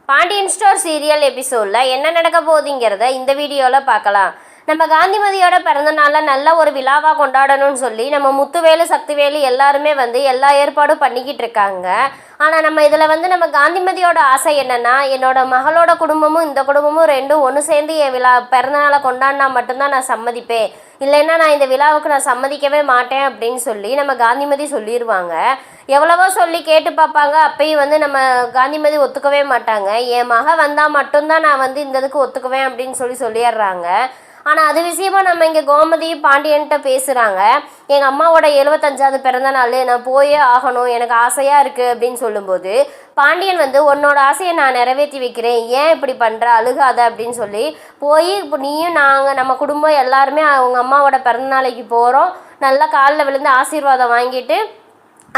Pandian store serial எபிசோடில் என்ன நடக்க போகுதுங்கிறத இந்த வீடியோவில் பார்க்கலாம். நம்ம காந்திமதியோட பிறந்தநாளில் நல்ல ஒரு விழாவாக கொண்டாடணும்னு சொல்லி நம்ம முத்துவேலு சக்திவேலு எல்லாருமே எல்லா ஏற்பாடும் பண்ணிக்கிட்டு இருக்காங்க. ஆனால் நம்ம இதில் நம்ம காந்திமதியோட ஆசை என்னென்னா, என்னோட மகளோட குடும்பமும் இந்த குடும்பமும் ரெண்டும் ஒன்று சேர்ந்து என் பிறந்தநாளை கொண்டாடினா மட்டும்தான் நான் சம்மதிப்பேன், இல்லைன்னா நான் இந்த விழாவுக்கு நான் சம்மதிக்கவே மாட்டேன் அப்படின்னு சொல்லி நம்ம காந்திமதி சொல்லிடுவாங்க. எவ்வளவோ சொல்லி கேட்டு பார்ப்பாங்க, அப்பயும் நம்ம காந்திமதி ஒத்துக்கவே மாட்டாங்க. என் மக வந்தால் மட்டும்தான் நான் இந்த இதுக்கு ஒத்துக்குவேன் அப்படின்னு சொல்லிடுறாங்க. ஆனால் அது விஷயமா நம்ம இங்கே கோமதி பாண்டியன்கிட்ட பேசுகிறாங்க. எங்கள் அம்மாவோட 75வது பிறந்த நாள், நான் போயே ஆகணும், எனக்கு ஆசையாக இருக்குது அப்படின்னு சொல்லும்போது பாண்டியன் உன்னோட ஆசையை நான் நிறைவேற்றி வைக்கிறேன், ஏன் இப்படி பண்ணுற, அழுகாத அப்படின்னு சொல்லி போய் இப்போ நீயும் நம்ம குடும்பம் எல்லாருமே அவங்க அம்மாவோட பிறந்தநாளைக்கு போகிறோம், நல்லா காலில் விழுந்து ஆசீர்வாதம் வாங்கிட்டு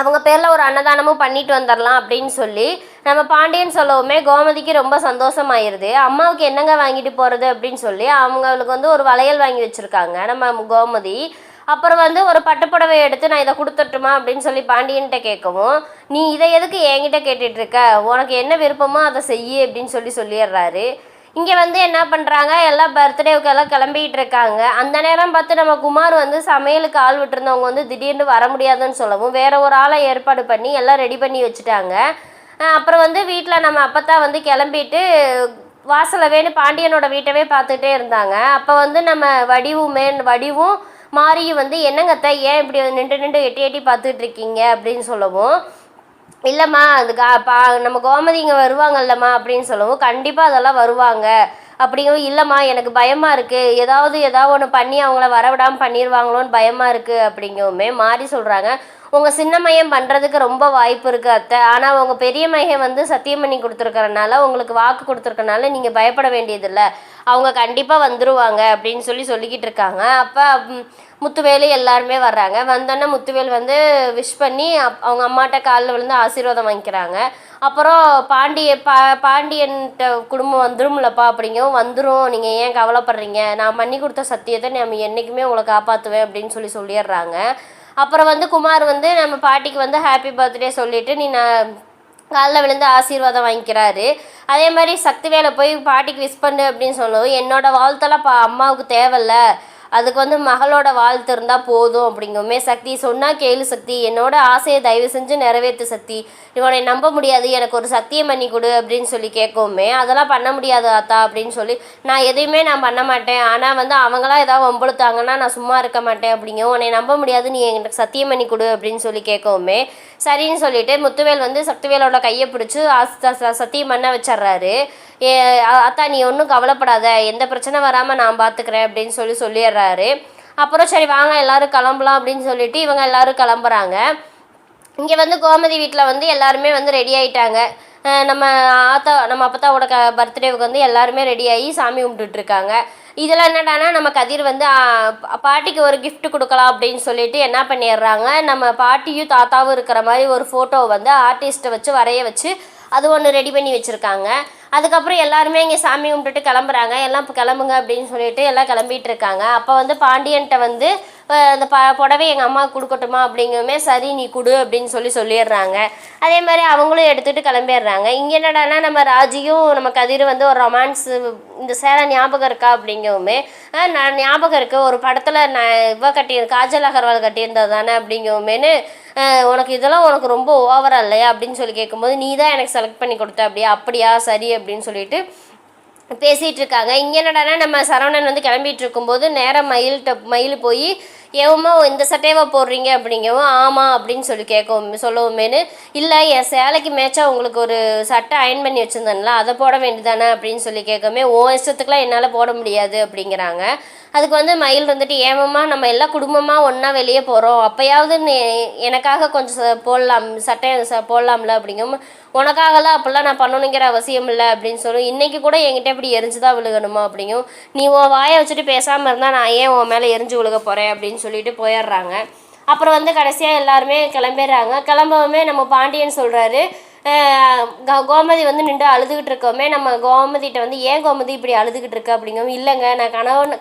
அவங்க பேரில் ஒரு அன்னதானமும் பண்ணிட்டு வந்துடலாம் அப்படின்னு சொல்லி நம்ம பாண்டியன் சொல்லவுமே கோமதிக்கு ரொம்ப சந்தோஷமாயிருது. அம்மாவுக்கு என்னங்க வாங்கிட்டு போகிறது அப்படின்னு சொல்லி அவங்களுக்கு ஒரு வளையல் வாங்கி வச்சுருக்காங்க நம்ம கோமதி. அப்புறம் ஒரு பட்டுப்புடவை எடுத்து நான் இதை கொடுத்துட்டுமா அப்படின்னு சொல்லி பாண்டியன்கிட்ட கேட்கவும், நீ இதை எதுக்கு என்கிட்ட கேட்டுட்ருக்க, உனக்கு என்ன விருப்பமோ அதை செய்யு அப்படின்னு சொல்லிடுறாரு. இங்கே என்ன பண்ணுறாங்க, எல்லாம் பர்த்டேவுக்கு எல்லாம் கிளம்பிக்கிட்டு இருக்காங்க. அந்த நேரம் பார்த்து நம்ம குமார் சமையலுக்கு ஆள் விட்டுருந்தவங்க திடீர்னு வர முடியாதுன்னு சொல்லவும் வேற ஒரு ஆளை ஏற்பாடு பண்ணி எல்லாம் ரெடி பண்ணி வச்சுட்டாங்க. அப்புறம் வீட்டில் நம்ம அப்பத்தா கிளம்பிட்டு வாசலவேன்னு பாண்டியனோட வீட்டவே பார்த்துட்டே இருந்தாங்க. அப்போ நம்ம வடிவும் மாரியும் என்னங்கத்த ஏன் இப்படி நின்று எட்டி எட்டி பார்த்துட்டு இருக்கீங்க அப்படின்னு சொல்லவும், இல்லைம்மா அது நம்ம கோமதி இங்கே வருவாங்கல்லம்மா அப்படின்னு சொல்லவும், கண்டிப்பாக அதெல்லாம் வருவாங்க அப்படிங்கவும், இல்லைம்மா எனக்கு பயமாக இருக்குது, ஏதாவது ஒன்று பண்ணி அவங்கள வரவிடாமல் பண்ணிடுவாங்களோன்னு பயமாக இருக்குது அப்படிங்கவுமே மாறி சொல்கிறாங்க, உங்கள் சின்ன மையம் பண்ணுறதுக்கு ரொம்ப வாய்ப்பு இருக்குது அத்தை, ஆனால் உங்கள் பெரிய மையம் சத்தியம் பண்ணி கொடுத்துருக்கறனால, உங்களுக்கு வாக்கு கொடுத்துருக்கனால நீங்கள் பயப்பட வேண்டியதில்லை, அவங்க கண்டிப்பாக வந்துடுவாங்க அப்படின்னு சொல்லிக்கிட்டு இருக்காங்க. அப்போ முத்துவேலு எல்லாருமே வர்றாங்க. வந்தோன்னே முத்துவேல் விஷ் பண்ணி அவங்க அம்மாட்ட காலில் விழுந்து ஆசீர்வாதம் வாங்கிக்கிறாங்க. அப்புறம் பாண்டியன்கிட்ட குடும்பம் வந்துரும்லப்பா அப்படிங்கவும், வந்துடும், நீங்கள் ஏன் கவலைப்படுறீங்க, நான் பண்ணி கொடுத்த சத்தியத்தை நம்ம என்றைக்குமே உங்களை காப்பாற்றுவேன் அப்படின்னு சொல்லிடுறாங்க. அப்புறம் குமார் நம்ம பாட்டிக்கு ஹாப்பி பர்த்டே சொல்லிவிட்டு நீ நான் காலில் விழுந்து ஆசீர்வாதம் வாங்கிக்கிறாரு. அதே மாதிரி சக்திவேலை போய் பாட்டிக்கு விஷ் பண்ணு அப்படின்னு சொல்லுவோம், என்னோடய வாழ்த்தெல்லாம் அம்மாவுக்கு தேவையில்ல, அதுக்கு மகளோட வாழ்த்து இருந்தால் போதும் அப்படிங்குமே, சக்தி சொன்னால் கேளு சக்தி, என்னோட ஆசையை தயவு செஞ்சு நிறைவேற்று சக்தி, இவனை நம்ப முடியாது, எனக்கு ஒரு சத்தியம் பண்ணி கொடு அப்படின்னு சொல்லி கேட்கவுமே, அதெல்லாம் பண்ண முடியாது ஆத்தா அப்படின்னு சொல்லி, நான் எதையுமே நான் பண்ண மாட்டேன், ஆனால் அவங்களாம் ஏதாவது வம்புழுத்தாங்கன்னா நான் சும்மா இருக்க மாட்டேன் அப்படிங்க, உன்னை நம்ப முடியாது, நீ எனக்கு சத்தியம் பண்ணி கொடு அப்படின்னு சொல்லி கேட்கவுமே சரின்னு சொல்லிட்டு முத்துவேல் சக்திவேலோட கையை பிடிச்சி சத்தியம் பண்ண வச்சிட்றாரு. அத்தா நீ ஒன்றும் கவலைப்படாத, எந்த பிரச்சனை வராமல் நான் பார்த்துக்கிறேன் அப்படின்னு சொல்லிடுறாரு. அப்புறம் சரி வாங்க எல்லோரும் கிளம்பலாம் அப்படின்னு சொல்லிட்டு இவங்க எல்லோரும் கிளம்புறாங்க. இங்கே கோமதி வீட்டில் எல்லாருமே ரெடி ஆகிட்டாங்க. நம்ம அப்பத்தாவோட பர்த்டேவுக்கு எல்லாருமே ரெடியாகி சாமி கும்பிட்டுட்ருக்காங்க. இதில் என்னடானா நம்ம கதிர் பாட்டிக்கு ஒரு கிஃப்ட் கொடுக்கலாம் அப்படின்னு சொல்லிட்டு என்ன பண்ணிடுறாங்க, நம்ம பாட்டியும் தாத்தாவும் இருக்கிற மாதிரி ஒரு ஃபோட்டோவை ஆர்டிஸ்ட்டை வச்சு வரைய வச்சு அது ஒன்று ரெடி பண்ணி வச்சுருக்காங்க. அதுக்கப்புறம் எல்லாருமே இங்கே சாமி கும்பிட்டுட்டு கிளம்புறாங்க. எல்லாம் இப்போ கிளம்புங்க அப்படின்னு சொல்லிட்டு எல்லாம் கிளம்பிட்டு இருக்காங்க. அப்போ பாண்டியன்கிட்ட அந்த புடவை எங்கள் அம்மாவுக்கு கொடுக்கட்டுமா அப்படிங்குமே, சரி நீ கொடு அப்படின்னு சொல்லிடுறாங்க. அதே மாதிரி அவங்களும் எடுத்துகிட்டு கிளம்பிடுறாங்க. இங்கே என்னடானா நம்ம ராஜியும் நம்ம கதிர் ஒரு ரொமான்ஸ், இந்த சேலை ஞாபகம் இருக்கா அப்படிங்கவுமே, நான் ஞாபகம் இருக்குது, ஒரு படத்தில் நான் காஜல் அகர்வால் கட்டியிருந்தது தானே அப்படிங்கவுமேனு, உனக்கு இதெல்லாம் உனக்கு ரொம்ப ஓவராக இல்லையா அப்படின்னு சொல்லி கேட்கும்போது, நீ தான் எனக்கு செலக்ட் பண்ணி கொடுத்த அப்படியா சரி அப்படின்னு சொல்லிட்டு பேசிகிட்டு இருக்காங்க. இங்கே என்னடானா நம்ம சரவணன் கிளம்பிட்டு இருக்கும்போது நேராக மயில் போய், ஏவுமா இந்த சட்டையவா போடுறீங்க அப்படிங்கவும், ஆமாம் அப்படின்னு சொல்லவுமேனு, இல்லை என் சேலைக்கு மேட்சாக உங்களுக்கு ஒரு சட்டை அயன் பண்ணி வச்சுருந்தேன்ல அதை போட வேண்டியதானே அப்படின்னு சொல்லி கேட்கவுமே, ஓ இஷ்டத்துக்குலாம் என்னால் போட முடியாது அப்படிங்கிறாங்க. அதுக்கு மயில் ஏமாம்மா நம்ம எல்லா குடும்பமாக ஒன்றா வெளியே போகிறோம், அப்போயாவது எனக்காக கொஞ்சம் போடலாம், சட்டை போடலாம்ல அப்படிங்கும், உனக்காகலாம் அப்படிலாம் நான் பண்ணணுங்கிற அவசியம் இல்லை அப்படின்னு சொல்லும், இன்றைக்கி கூட என்கிட்ட இப்படி எரிஞ்சு தான் விழுகணுமா அப்படிங்கும், நீ உன் வாயை வச்சுட்டு பேசாமல் இருந்தால் நான் ஏன் உன் மேலே எரிஞ்சு விழுக போகிறேன் அப்படின்னு சொல்லிட்டு போயிடுறாங்க. அப்புறம் கடைசியாக எல்லாருமே கிளம்பிடுறாங்க. கிளம்பவுமே நம்ம பாண்டியன் சொல்கிறாரு, கோமதி வந்து நின்று அழுதுகிட்டு இருக்கோமே, நம்ம கோமதிகிட்ட வந்து ஏன் கோமதி இப்படி அழுதுகிட்டு இருக்கு அப்படிங்கவும், இல்லைங்க நான்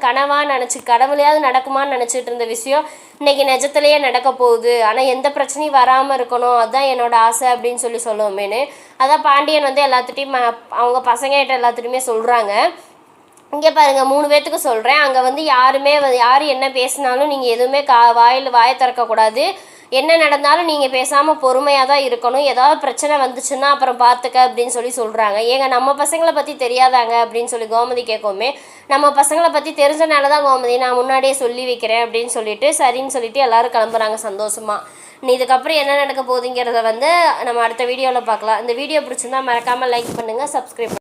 கனவாக நினச்சி கடவுளையாவது நடக்குமான்னு நினச்சிட்டு இருந்த விஷயம் இன்னைக்கு நிஜத்துலேயே நடக்க போகுது, ஆனால் எந்த பிரச்சனையும் வராமல் இருக்கணும், அதுதான் என்னோட ஆசை அப்படின்னு சொல்லுவோமேனு. அதான் பாண்டியன் வந்து எல்லாத்துட்டையும் அவங்க பசங்ககிட்ட எல்லாத்துட்டையுமே சொல்கிறாங்க. இங்கே பாருங்கள் 3 பேர்த்துக்கு சொல்கிறேன், அங்கே வந்து யார் என்ன பேசினாலும் நீங்கள் எதுவுமே வாயை திறக்கக்கூடாது, என்ன நடந்தாலும் நீங்கள் பேசாமல் பொறுமையாக தான் இருக்கணும், ஏதாவது பிரச்சனை வந்துச்சுன்னா அப்புறம் பார்த்துக்க அப்படின்னு சொல்கிறாங்க. ஏங்க நம்ம பசங்களை பற்றி தெரியாதாங்க அப்படின்னு சொல்லி கோமதி கேட்கவுமே, நம்ம பசங்களை பற்றி தெரிஞ்சனால தான் கோமதி நான் முன்னாடியே சொல்லி வைக்கிறேன் அப்படின்னு சொல்லிட்டு சரின்னு சொல்லிட்டு எல்லோரும் கிளம்புறாங்க சந்தோஷமாக. இதுக்கப்புறம் என்ன நடக்க போகுதுங்கிறத வந்து நம்ம அடுத்த வீடியோவில் பார்க்கலாம். இந்த வீடியோ பிடிச்சிருந்தா மறக்காமல் லைக் பண்ணுங்கள், சப்ஸ்கிரைப்